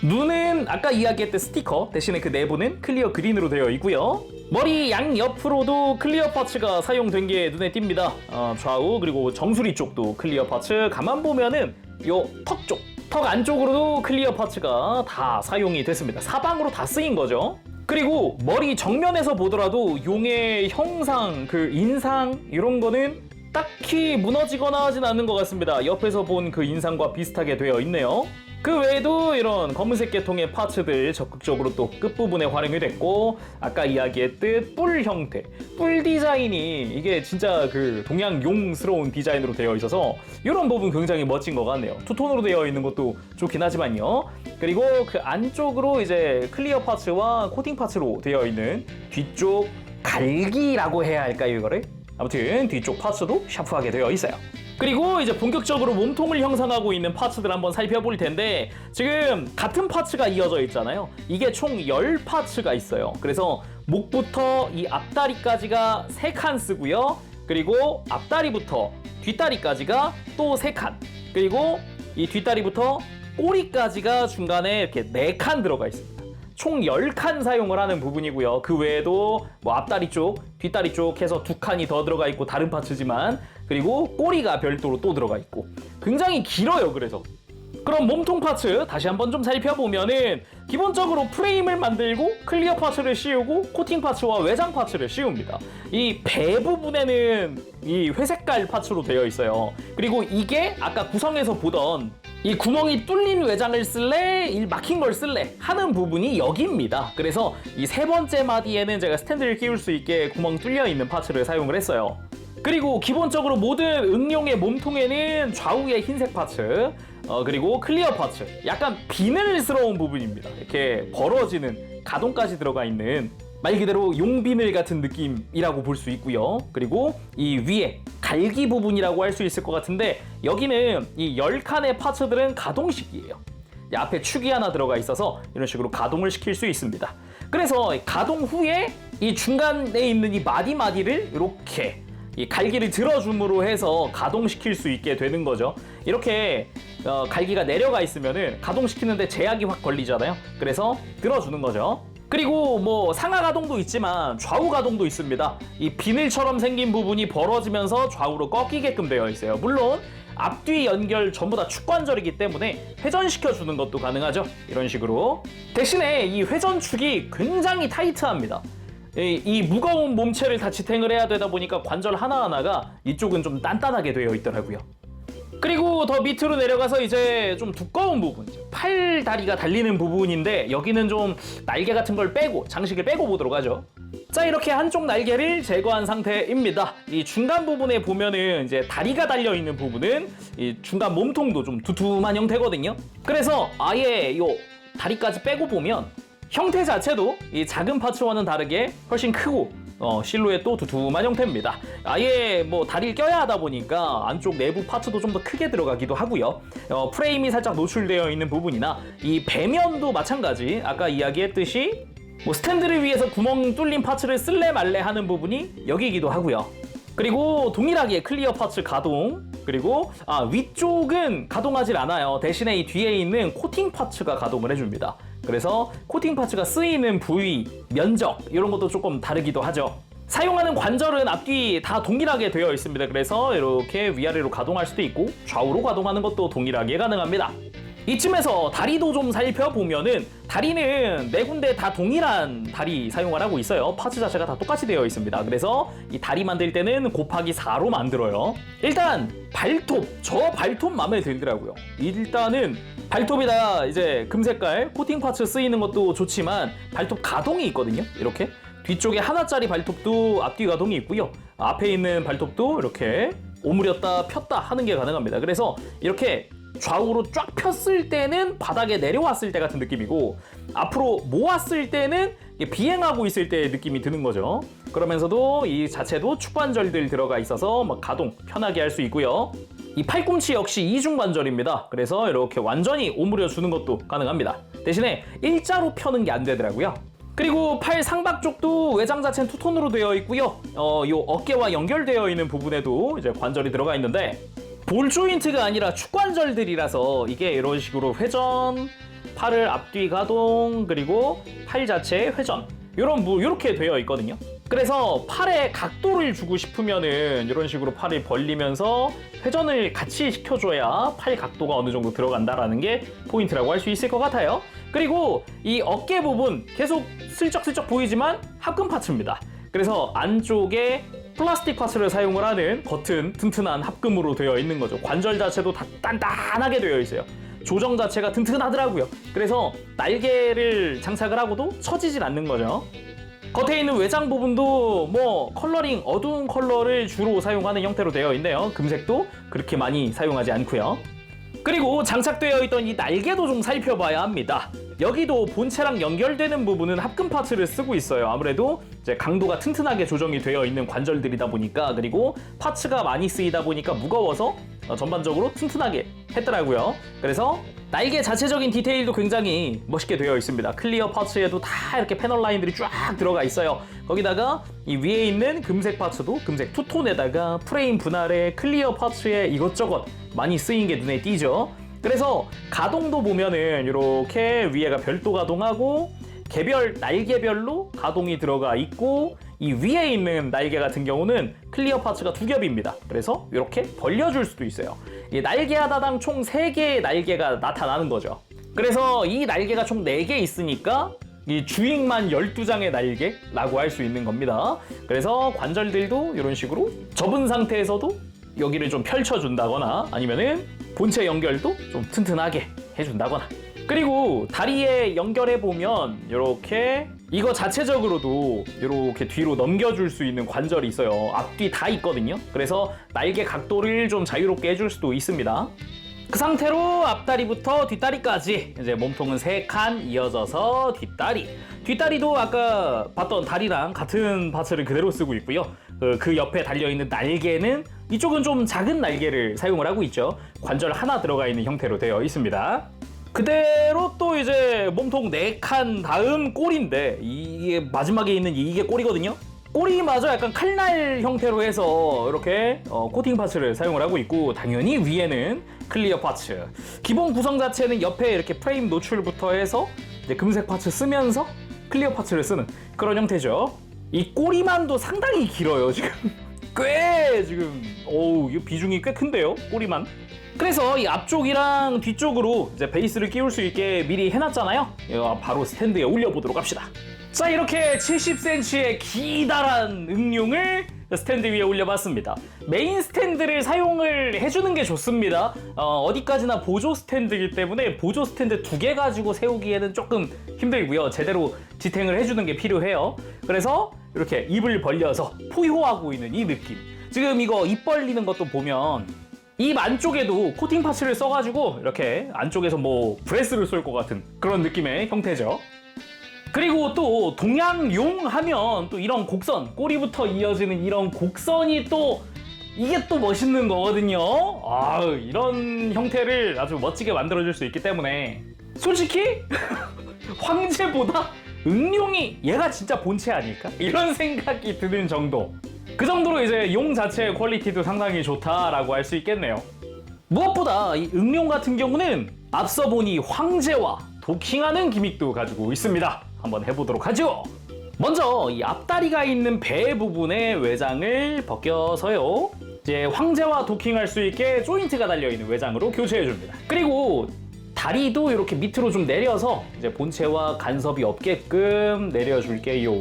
눈은 아까 이야기했던 스티커 대신에 그 내부는 클리어 그린으로 되어 있고요. 머리 양옆으로도 클리어 파츠가 사용된 게 눈에 띕니다. 좌우 그리고 정수리 쪽도 클리어 파츠. 가만 보면은 요 턱 쪽, 턱 안쪽으로도 클리어 파츠가 다 사용이 됐습니다. 사방으로 다 쓰인 거죠. 그리고 머리 정면에서 보더라도 용의 형상, 그 인상 이런 거는 딱히 무너지거나 하진 않는 것 같습니다. 옆에서 본 그 인상과 비슷하게 되어 있네요. 그 외에도 이런 검은색 계통의 파츠들 적극적으로 또 끝부분에 활용이 됐고 아까 이야기했듯 뿔 형태, 뿔 디자인이 이게 진짜 그 동양용스러운 디자인으로 되어 있어서 이런 부분 굉장히 멋진 것 같네요. 투톤으로 되어 있는 것도 좋긴 하지만요. 그리고 그 안쪽으로 이제 클리어 파츠와 코팅 파츠로 되어 있는 뒤쪽 갈기라고 해야 할까요, 이거를? 아무튼 뒤쪽 파츠도 샤프하게 되어 있어요. 그리고 이제 본격적으로 몸통을 형성하고 있는 파츠들 한번 살펴볼 텐데 지금 같은 파츠가 이어져 있잖아요. 이게 총 10파츠가 있어요. 그래서 목부터 이 앞다리까지가 3칸 쓰고요. 그리고 앞다리부터 뒷다리까지가 또 3칸. 그리고 이 뒷다리부터 꼬리까지가 중간에 이렇게 4칸 들어가 있습니다. 총 10칸 사용을 하는 부분이고요. 그 외에도 뭐 앞다리 쪽, 뒷다리 쪽 해서 2칸이 더 들어가 있고 다른 파츠지만 그리고 꼬리가 별도로 또 들어가 있고 굉장히 길어요. 그래서 그럼 몸통 파츠 다시 한번 좀 살펴보면은 기본적으로 프레임을 만들고 클리어 파츠를 씌우고 코팅 파츠와 외장 파츠를 씌웁니다. 이 배 부분에는 이 회색깔 파츠로 되어 있어요. 그리고 이게 아까 구성에서 보던 이 구멍이 뚫린 외장을 쓸래? 이 막힌 걸 쓸래? 하는 부분이 여기입니다. 그래서 이 3번째 마디에는 제가 스탠드를 끼울 수 있게 구멍 뚫려 있는 파츠를 사용을 했어요. 그리고 기본적으로 모든 응용의 몸통에는 좌우에 흰색 파츠, 그리고 클리어 파츠, 약간 비늘스러운 부분입니다. 이렇게 벌어지는 가동까지 들어가 있는 말 그대로 용비늘 같은 느낌이라고 볼 수 있고요. 그리고 이 위에 갈기 부분이라고 할 수 있을 것 같은데 여기는 이 10칸의 파츠들은 가동식이에요. 앞에 축이 하나 들어가 있어서 이런 식으로 가동을 시킬 수 있습니다. 그래서 가동 후에 이 중간에 있는 이 마디마디를 이렇게 이 갈기를 들어줌으로 해서 가동시킬 수 있게 되는 거죠. 이렇게 갈기가 내려가 있으면은 가동시키는데 제약이 확 걸리잖아요. 그래서 들어주는 거죠. 그리고 뭐 상하 가동도 있지만 좌우 가동도 있습니다. 이 비늘처럼 생긴 부분이 벌어지면서 좌우로 꺾이게끔 되어 있어요. 물론 앞뒤 연결 전부 다 축관절이기 때문에 회전시켜 주는 것도 가능하죠. 이런 식으로. 대신에 이 회전축이 굉장히 타이트합니다. 이 무거운 몸체를 다 지탱을 해야 되다 보니까 관절 하나하나가 이쪽은 좀 단단하게 되어 있더라고요. 그리고 더 밑으로 내려가서 이제 좀 두꺼운 부분, 팔 다리가 달리는 부분인데 여기는 좀 날개 같은 걸 빼고 장식을 빼고 보도록 하죠. 자, 이렇게 한쪽 날개를 제거한 상태입니다. 이 중간 부분에 보면은 이제 다리가 달려 있는 부분은 이 중간 몸통도 좀 두툼한 형태거든요. 그래서 아예 요 다리까지 빼고 보면 형태 자체도 이 작은 파츠와는 다르게 훨씬 크고 실루엣도 두툼한 형태입니다. 아예 뭐 다리를 껴야 하다 보니까 안쪽 내부 파츠도 좀 더 크게 들어가기도 하고요. 프레임이 살짝 노출되어 있는 부분이나 이 배면도 마찬가지. 아까 이야기했듯이 뭐 스탠드를 위해서 구멍 뚫린 파츠를 쓸래 말래 하는 부분이 여기이기도 하고요. 그리고 동일하게 클리어 파츠 가동, 그리고 위쪽은 가동하지 않아요. 대신에 이 뒤에 있는 코팅 파츠가 가동을 해줍니다. 그래서 코팅 파츠가 쓰이는 부위, 면적 이런 것도 조금 다르기도 하죠. 사용하는 관절은 앞뒤 다 동일하게 되어 있습니다. 그래서 이렇게 위아래로 가동할 수도 있고 좌우로 가동하는 것도 동일하게 가능합니다. 이쯤에서 다리도 좀 살펴보면은 다리는 네 군데 다 동일한 다리 사용을 하고 있어요. 파츠 자체가 다 똑같이 되어 있습니다. 그래서 이 다리 만들 때는 곱하기 4로 만들어요. 일단 발톱, 저 발톱 마음에 들더라고요. 일단은 발톱에다 이제 금색깔 코팅 파츠 쓰이는 것도 좋지만 발톱 가동이 있거든요. 이렇게 뒤쪽에 하나짜리 발톱도 앞뒤 가동이 있고요. 앞에 있는 발톱도 이렇게 오므렸다 폈다 하는 게 가능합니다. 그래서 이렇게 좌우로 쫙 폈을 때는 바닥에 내려왔을 때 같은 느낌이고 앞으로 모았을 때는 비행하고 있을 때의 느낌이 드는 거죠. 그러면서도 이 자체도 축관절들 들어가 있어서 막 가동 편하게 할 수 있고요. 이 팔꿈치 역시 이중관절입니다. 그래서 이렇게 완전히 오므려 주는 것도 가능합니다. 대신에 일자로 펴는 게 안 되더라고요. 그리고 팔 상박 쪽도 외장 자체는 투톤으로 되어 있고요. 요 어깨와 연결되어 있는 부분에도 이제 관절이 들어가 있는데 볼 조인트가 아니라 축관절들이라서 이게 이런 식으로 회전, 팔을 앞뒤 가동, 그리고 팔 자체 회전 이렇게 되어 있거든요. 그래서 팔에 각도를 주고 싶으면은 이런 식으로 팔을 벌리면서 회전을 같이 시켜줘야 팔 각도가 어느 정도 들어간다라는 게 포인트라고 할 수 있을 것 같아요. 그리고 이 어깨 부분 계속 슬쩍슬쩍 보이지만 합금 파츠입니다. 그래서 안쪽에 플라스틱 파츠를 사용을 하는 겉은 튼튼한 합금으로 되어 있는 거죠. 관절 자체도 다 단단하게 되어 있어요. 조정 자체가 튼튼하더라고요. 그래서 날개를 장착을 하고도 처지질 않는 거죠. 겉에 있는 외장 부분도 뭐 컬러링 어두운 컬러를 주로 사용하는 형태로 되어 있네요. 금색도 그렇게 많이 사용하지 않고요. 그리고 장착되어 있던 이 날개도 좀 살펴봐야 합니다. 여기도 본체랑 연결되는 부분은 합금 파츠를 쓰고 있어요. 아무래도 이제 강도가 튼튼하게 조정이 되어 있는 관절들이다 보니까, 그리고 파츠가 많이 쓰이다 보니까 무거워서 전반적으로 튼튼하게 했더라고요. 그래서 날개 자체적인 디테일도 굉장히 멋있게 되어 있습니다. 클리어 파츠에도 다 이렇게 패널 라인들이 쫙 들어가 있어요. 거기다가 이 위에 있는 금색 파츠도 금색 투톤에다가 프레임 분할에 클리어 파츠에 이것저것 많이 쓰인 게 눈에 띄죠. 그래서 가동도 보면은 이렇게 위에가 별도 가동하고 개별 날개별로 가동이 들어가 있고, 이 위에 있는 날개 같은 경우는 클리어 파츠가 2겹입니다. 그래서 이렇게 벌려줄 수도 있어요. 이 날개 하나당 총 3개의 날개가 나타나는 거죠. 그래서 이 날개가 총 4개 있으니까 이 주익만 12장의 날개라고 할 수 있는 겁니다. 그래서 관절들도 이런 식으로 접은 상태에서도 여기를 좀 펼쳐준다거나 아니면은 본체 연결도 좀 튼튼하게 해준다거나, 그리고 다리에 연결해 보면 이렇게 이거 자체적으로도 이렇게 뒤로 넘겨줄 수 있는 관절이 있어요. 앞뒤 다 있거든요. 그래서 날개 각도를 좀 자유롭게 해줄 수도 있습니다. 그 상태로 앞다리부터 뒷다리까지 이제 몸통은 3칸 이어져서 뒷다리도 아까 봤던 다리랑 같은 파츠를 그대로 쓰고 있고요. 그 옆에 달려있는 날개는 이쪽은 좀 작은 날개를 사용을 하고 있죠. 관절 하나 들어가 있는 형태로 되어 있습니다. 그대로 또 이제 몸통 4칸 다음 꼬리인데 이게 마지막에 있는 이게 꼬리거든요. 꼬리마저 약간 칼날 형태로 해서 이렇게 코팅 파츠를 사용을 하고 있고, 당연히 위에는 클리어 파츠. 기본 구성 자체는 옆에 이렇게 프레임 노출부터 해서 이제 금색 파츠 쓰면서 클리어 파츠를 쓰는 그런 형태죠. 이 꼬리만도 상당히 길어요. 지금 꽤 지금 이 비중이 꽤 큰데요, 꼬리만. 그래서 이 앞쪽이랑 뒤쪽으로 이제 베이스를 끼울 수 있게 미리 해놨잖아요. 바로 스탠드에 올려보도록 합시다. 자, 이렇게 70cm의 기다란 응용을 스탠드 위에 올려봤습니다. 메인 스탠드를 사용을 해주는 게 좋습니다. 어디까지나 보조 스탠드이기 때문에 보조 스탠드 2개 가지고 세우기에는 조금 힘들고요. 제대로 지탱을 해주는 게 필요해요. 그래서 이렇게 입을 벌려서 포효하고 있는 이 느낌. 지금 이거 입 벌리는 것도 보면 입 안쪽에도 코팅 파츠를 써가지고 이렇게 안쪽에서 뭐 브레스를 쏠 것 같은 그런 느낌의 형태죠. 그리고 또 동양용 하면 또 이런 곡선, 꼬리부터 이어지는 이런 곡선이 또 이게 또 멋있는 거거든요. 이런 형태를 아주 멋지게 만들어줄 수 있기 때문에 솔직히 황제보다 응용이 얘가 진짜 본체 아닐까? 이런 생각이 드는 정도. 그 정도로 이제 용 자체의 퀄리티도 상당히 좋다라고 할 수 있겠네요. 무엇보다 이 응용 같은 경우는 앞서 보니 황제와 도킹하는 기믹도 가지고 있습니다. 한번 해보도록 하죠. 먼저 이 앞다리가 있는 배 부분의 외장을 벗겨서요, 이제 황제와 도킹할 수 있게 조인트가 달려있는 외장으로 교체해줍니다. 그리고 다리도 이렇게 밑으로 좀 내려서 이제 본체와 간섭이 없게끔 내려줄게요.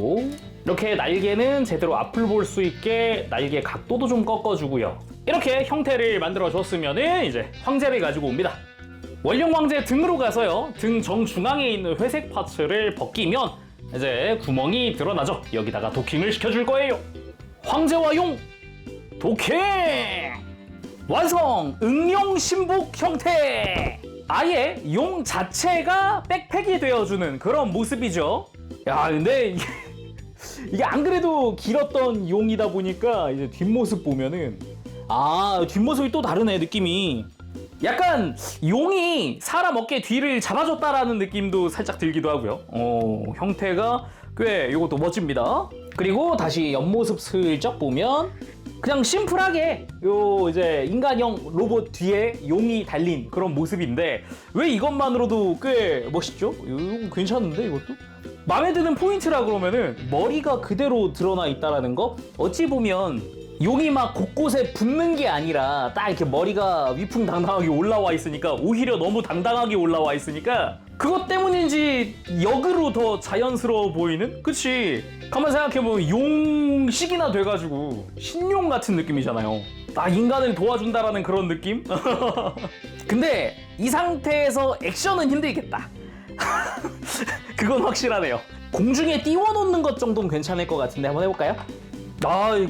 이렇게 날개는 제대로 앞을 볼 수 있게 날개 각도도 좀 꺾어주고요. 이렇게 형태를 만들어줬으면은 이제 황제를 가지고 옵니다. 원령 황제 등으로 가서요, 등 정중앙에 있는 회색 파츠를 벗기면 이제 구멍이 드러나죠. 여기다가 도킹을 시켜줄 거예요. 황제와 용 도킹 완성! 응용 신복 형태! 아예 용 자체가 백팩이 되어주는 그런 모습이죠. 야, 근데 이게 안 그래도 길었던 용이다 보니까 이제 뒷모습 보면은 뒷모습이 또 다르네, 느낌이. 약간 용이 사람 어깨 뒤를 잡아줬다라는 느낌도 살짝 들기도 하고요. 형태가 꽤 이것도 멋집니다. 그리고 다시 옆모습 슬쩍 보면 그냥 심플하게 요 이제 인간형 로봇 뒤에 용이 달린 그런 모습인데, 왜 이것만으로도 꽤 멋있죠? 이거 괜찮은데, 이것도? 마음에 드는 포인트라 그러면은 머리가 그대로 드러나 있다라는 거? 어찌 보면 용이 막 곳곳에 붙는 게 아니라 딱 이렇게 머리가 위풍당당하게 올라와 있으니까, 오히려 너무 당당하게 올라와 있으니까 그것 때문인지 역으로 더 자연스러워 보이는? 그치? 가만 생각해보면 용식이나 돼가지고 신용 같은 느낌이잖아요. 인간을 도와준다라는 그런 느낌? 근데 이 상태에서 액션은 힘들겠다. 그건 확실하네요. 공중에 띄워놓는 것 정도는 괜찮을 것 같은데 한번 해볼까요?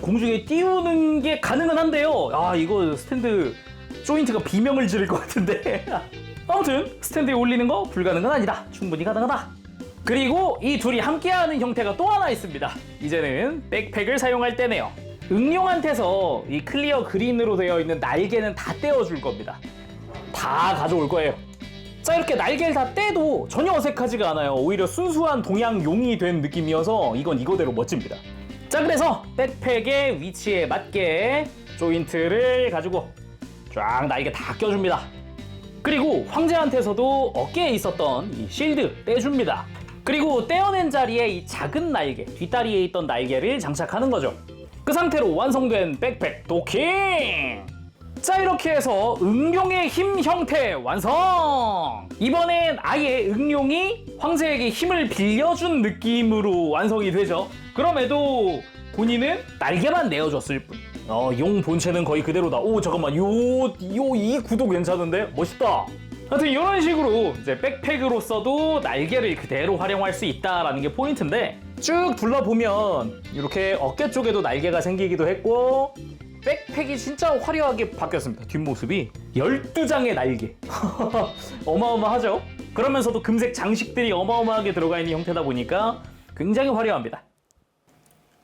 공중에 띄우는 게 가능은 한데요. 이거 스탠드 조인트가 비명을 지를 것 같은데. 아무튼 스탠드에 올리는 거 불가능은 아니다. 충분히 가능하다. 그리고 이 둘이 함께하는 형태가 또 하나 있습니다. 이제는 백팩을 사용할 때네요. 응용한테서 이 클리어 그린으로 되어 있는 날개는 다 떼어줄 겁니다. 다 가져올 거예요. 자, 이렇게 날개를 다 떼도 전혀 어색하지가 않아요. 오히려 순수한 동양용이 된 느낌이어서 이건 이거대로 멋집니다. 자, 그래서 백팩의 위치에 맞게 조인트를 가지고 쫙 날개 다 껴줍니다. 그리고 황제한테서도 어깨에 있었던 이 실드 떼줍니다. 그리고 떼어낸 자리에 이 작은 날개, 뒷다리에 있던 날개를 장착하는 거죠. 그 상태로 완성된 백팩 도킹! 자, 이렇게 해서 응용의 힘 형태 완성! 이번엔 아예 응용이 황제에게 힘을 빌려준 느낌으로 완성이 되죠. 그럼에도 본인은 날개만 내어줬을 뿐. 용 본체는 거의 그대로다. 잠깐만, 이 구도 괜찮은데? 멋있다. 하여튼 이런 식으로 이제 백팩으로서도 날개를 그대로 활용할 수 있다라는 게 포인트인데, 쭉 둘러보면 이렇게 어깨 쪽에도 날개가 생기기도 했고, 백팩이 진짜 화려하게 바뀌었습니다. 뒷모습이 12장의 날개. 어마어마하죠? 그러면서도 금색 장식들이 어마어마하게 들어가 있는 형태다 보니까 굉장히 화려합니다.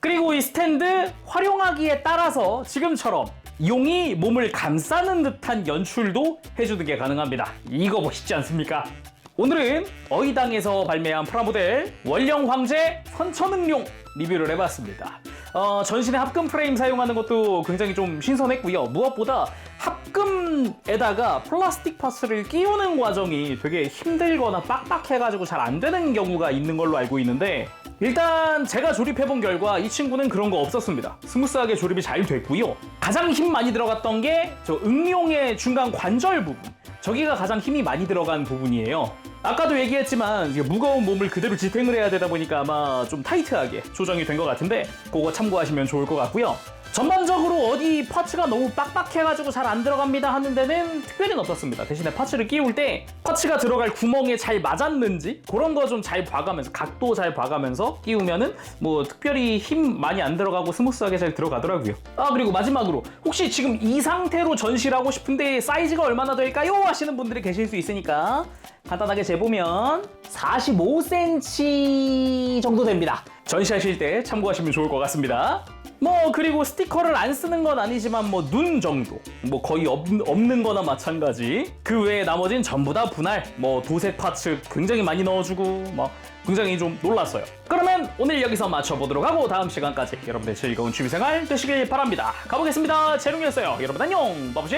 그리고 이 스탠드 활용하기에 따라서 지금처럼 용이 몸을 감싸는 듯한 연출도 해주는 게 가능합니다. 이거 멋있지 않습니까? 오늘은 어이당에서 발매한 프라모델 원령 황제 선천응용 리뷰를 해봤습니다. 전신에 합금 프레임 사용하는 것도 굉장히 좀 신선했고요. 무엇보다 합금에다가 플라스틱 파츠를 끼우는 과정이 되게 힘들거나 빡빡해가지고 잘 안 되는 경우가 있는 걸로 알고 있는데, 일단 제가 조립해본 결과 이 친구는 그런 거 없었습니다. 스무스하게 조립이 잘 됐고요. 가장 힘 많이 들어갔던 게 저 응용의 중간 관절 부분, 저기가 가장 힘이 많이 들어간 부분이에요. 아까도 얘기했지만 무거운 몸을 그대로 지탱을 해야 되다 보니까 아마 좀 타이트하게 조정이 된 것 같은데, 그거 참고하시면 좋을 것 같고요. 전반적으로 어디 파츠가 너무 빡빡해가지고 잘 안 들어갑니다 하는 데는 특별히는 없었습니다. 대신에 파츠를 끼울 때 파츠가 들어갈 구멍에 잘 맞았는지 그런 거 좀 잘 봐가면서, 각도 잘 봐가면서 끼우면은 뭐 특별히 힘 많이 안 들어가고 스무스하게 잘 들어가더라고요. 그리고 마지막으로 혹시 지금 이 상태로 전시를 하고 싶은데 사이즈가 얼마나 될까요? 하시는 분들이 계실 수 있으니까 간단하게 재보면 45cm 정도 됩니다. 전시하실 때 참고하시면 좋을 것 같습니다. 그리고 스티커를 안 쓰는 건 아니지만 눈 정도, 거의 없는 거나 마찬가지. 그 외에 나머지는 전부 다 분할, 도색 파츠 굉장히 많이 넣어주고 굉장히 좀 놀랐어요. 그러면 오늘 여기서 마쳐보도록 하고 다음 시간까지 여러분들 즐거운 취미생활 되시길 바랍니다. 가보겠습니다. 재롱이었어요. 여러분 안녕, 바보시.